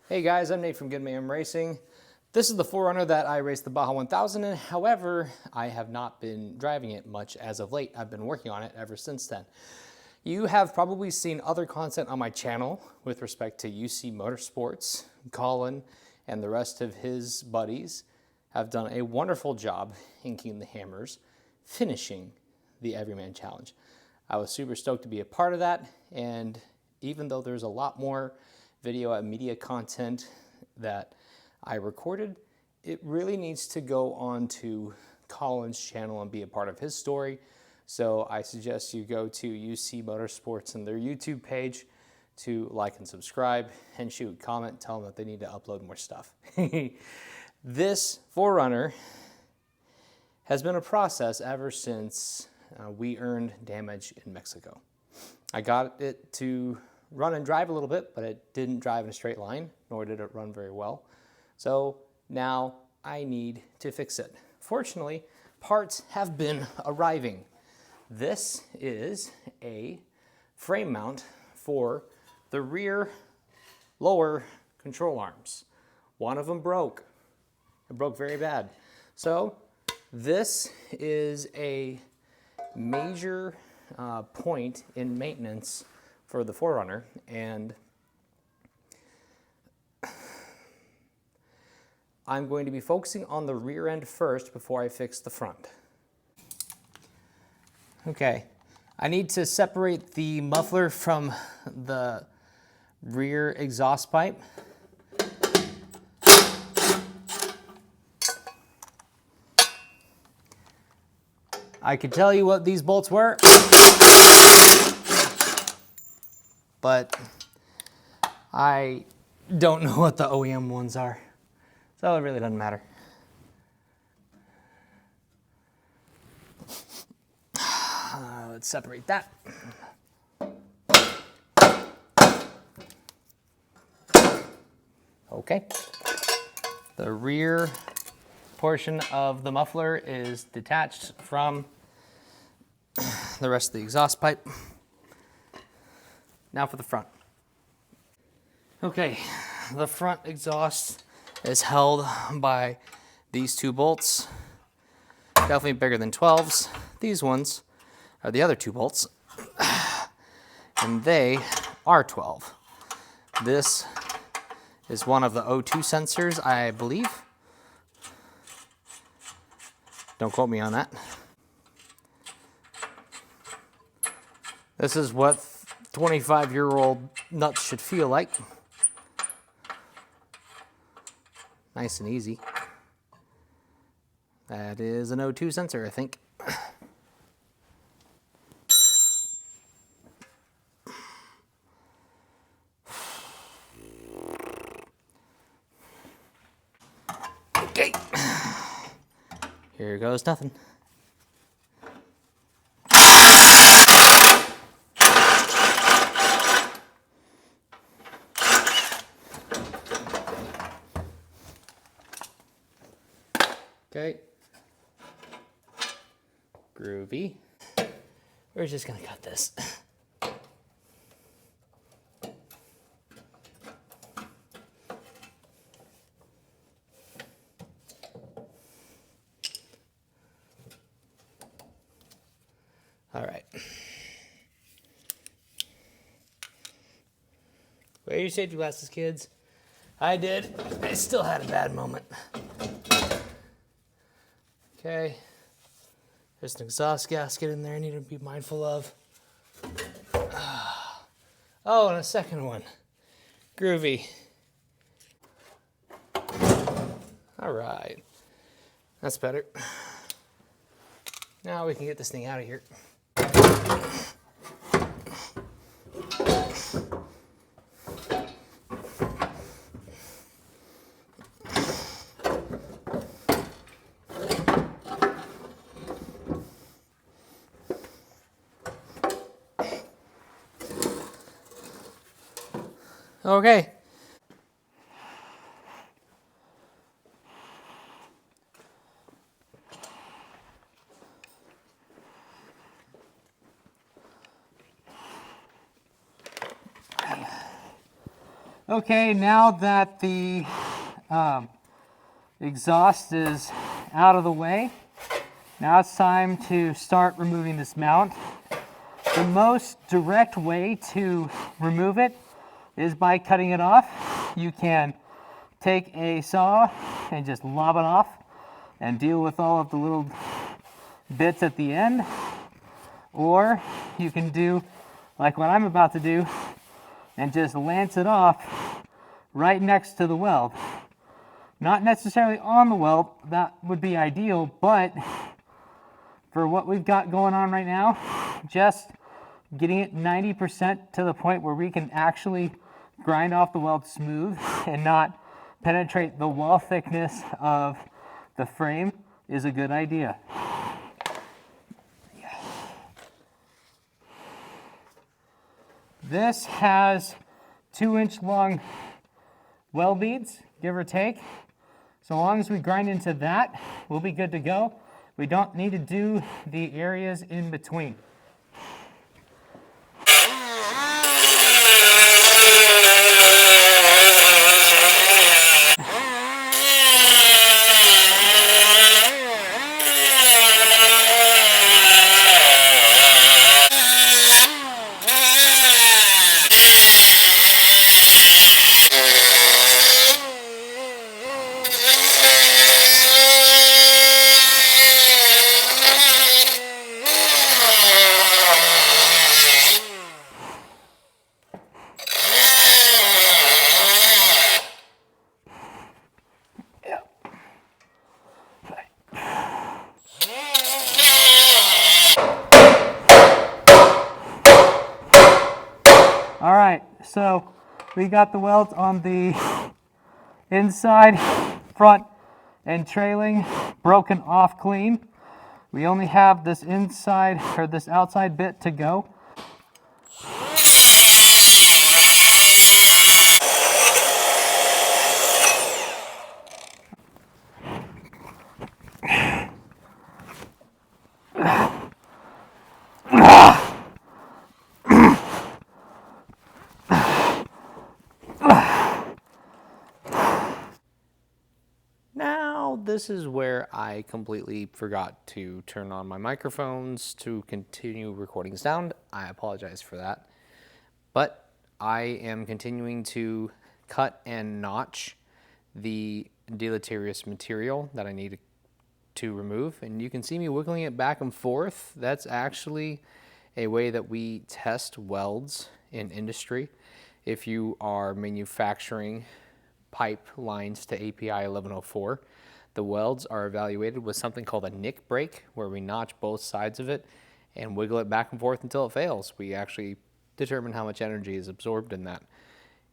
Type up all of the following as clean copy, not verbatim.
Hey guys, I'm Nate from Good Man Racing. This is the 4Runner that I raced the Baja 1000 in. However, I have not been driving it much as of late. I've been working on it ever since then. You have probably seen other content on my channel with respect to UC Motorsports. Colin and the rest of his buddies have done a wonderful job inking the hammers, finishing the Everyman Challenge. I was super stoked to be a part of that, and even though there's a lot more video and media content that I recorded, it really needs to go on to Colin's channel and be a part of his story. So I suggest you go to UC Motorsports and their YouTube page to like and subscribe, and shoot, comment, tell them that they need to upload more stuff. This 4Runner has been a process ever since we earned damage in Mexico. I got it to run and drive a little bit, but it didn't drive in a straight line, nor did it run very well. So now I need to fix it. Fortunately, parts have been arriving. This is a frame mount for the rear lower control arms. One of them broke. It broke very bad. So this is a major point in maintenance for the 4Runner, and I'm going to be focusing on the rear end first before I fix the front. Okay, I need to separate the muffler from the rear exhaust pipe. I could tell you what these bolts were, but I don't know what the OEM ones are, so it really doesn't matter. Let's separate that. Okay, the rear portion of the muffler is detached from the rest of the exhaust pipe. Now for the front. Okay, the front exhaust is held by these two bolts. Definitely bigger than 12s. These ones are the other two bolts, and they are 12. This is one of the O2 sensors, I believe. Don't quote me on that. This is what 25-year-old nuts should feel like. Nice and easy. That is an O2 sensor, I think. Okay. Here goes nothing. Okay. Groovy. We're just gonna cut this. All right. Wear your safety glasses, kids. I did. I still had a bad moment. Okay. There's an exhaust gasket in there I need to be mindful of. Oh, and a second one. Groovy. All right. That's better. Now we can get this thing out of here. Okay. Okay, now that the exhaust is out of the way, now it's time to start removing this mount. The most direct way to remove it is by cutting it off. You can take a saw and just lob it off and deal with all of the little bits at the end. Or you can do like what I'm about to do and just lance it off right next to the weld. Not necessarily on the weld, that would be ideal, but for what we've got going on right now, just getting it 90% to the point where we can actually grind off the weld smooth and not penetrate the wall thickness of the frame is a good idea. This has 2-inch long weld beads, give or take. So long as we grind into that, we'll be good to go. We don't need to do the areas in between. All right, so we got the welds on the inside, front, and trailing broken off clean. We only have this inside or this outside bit to go. Now, this is where I completely forgot to turn on my microphones to continue recording sound. I apologize for that. But I am continuing to cut and notch the deleterious material that I need to remove. And you can see me wiggling it back and forth. That's actually a way that we test welds in industry. If you are manufacturing pipe lines to API 1104, the welds are evaluated with something called a nick break, where we notch both sides of it and wiggle it back and forth until it fails. We actually determine how much energy is absorbed in that.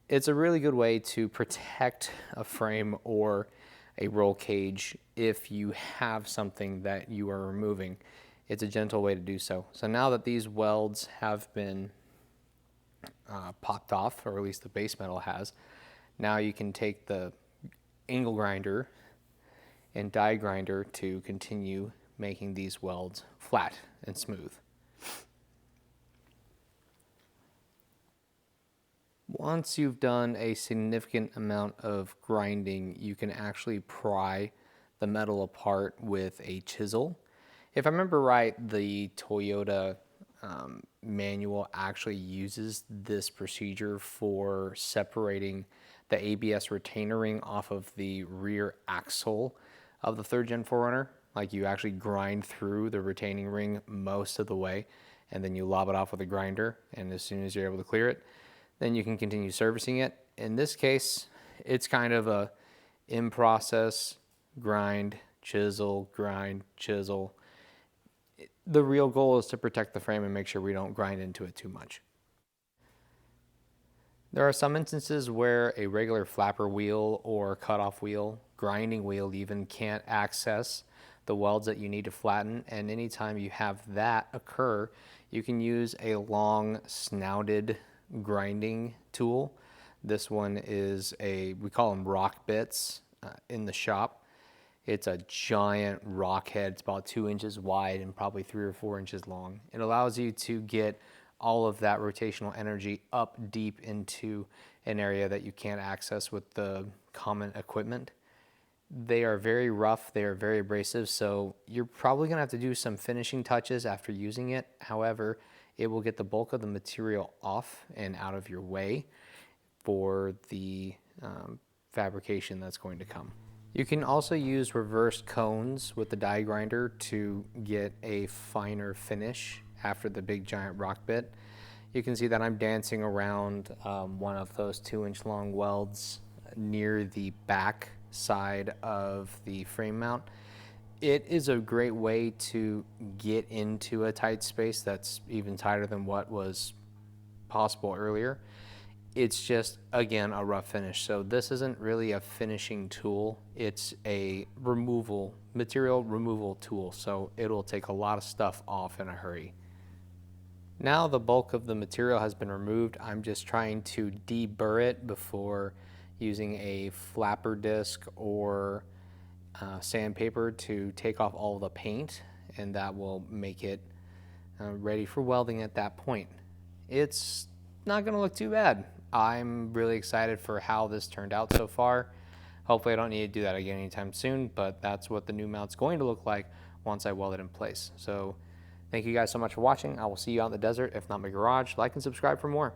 It's a really good way to protect a frame or a roll cage if you have something that you are removing. It's a gentle way to do so. So now that these welds have been popped off, or at least the base metal has, now you can take the angle grinder and die grinder to continue making these welds flat and smooth. Once you've done a significant amount of grinding, you can actually pry the metal apart with a chisel. If I remember right, the Toyota manual actually uses this procedure for separating the ABS retainer ring off of the rear axle of the 3rd Gen 4Runner. Like, you actually grind through the retaining ring most of the way, and then you lob it off with a grinder, and as soon as you're able to clear it, then you can continue servicing it. In this case, it's kind of a in-process grind, chisel, grind, chisel. The real goal is to protect the frame and make sure we don't grind into it too much. There are some instances where a regular flapper wheel or cutoff wheel, grinding wheel even, can't access the welds that you need to flatten, and anytime you have that occur, you can use a long snouted grinding tool. This one is we call them rock bits in the shop. It's a giant rock head. It's about 2 inches wide and probably 3 or 4 inches long. It allows you to get all of that rotational energy up deep into an area that you can't access with the common equipment. They are very rough, they are very abrasive, so you're probably gonna have to do some finishing touches after using it. However, it will get the bulk of the material off and out of your way for the fabrication that's going to come. You can also use reverse cones with the die grinder to get a finer finish after the big giant rock bit. You can see that I'm dancing around one of those 2-inch long welds near the back side of the frame mount. It is a great way to get into a tight space that's even tighter than what was possible earlier. It's just, again, a rough finish. So this isn't really a finishing tool. It's a material removal tool. So it'll take a lot of stuff off in a hurry. Now the bulk of the material has been removed. I'm just trying to deburr it before using a flapper disc or sandpaper to take off all the paint, and that will make it ready for welding at that point. It's not gonna look too bad. I'm really excited for how this turned out so far. Hopefully I don't need to do that again anytime soon, but that's what the new mount's going to look like once I weld it in place. So thank you guys so much for watching. I will see you out in the desert, if not my garage. Like and subscribe for more.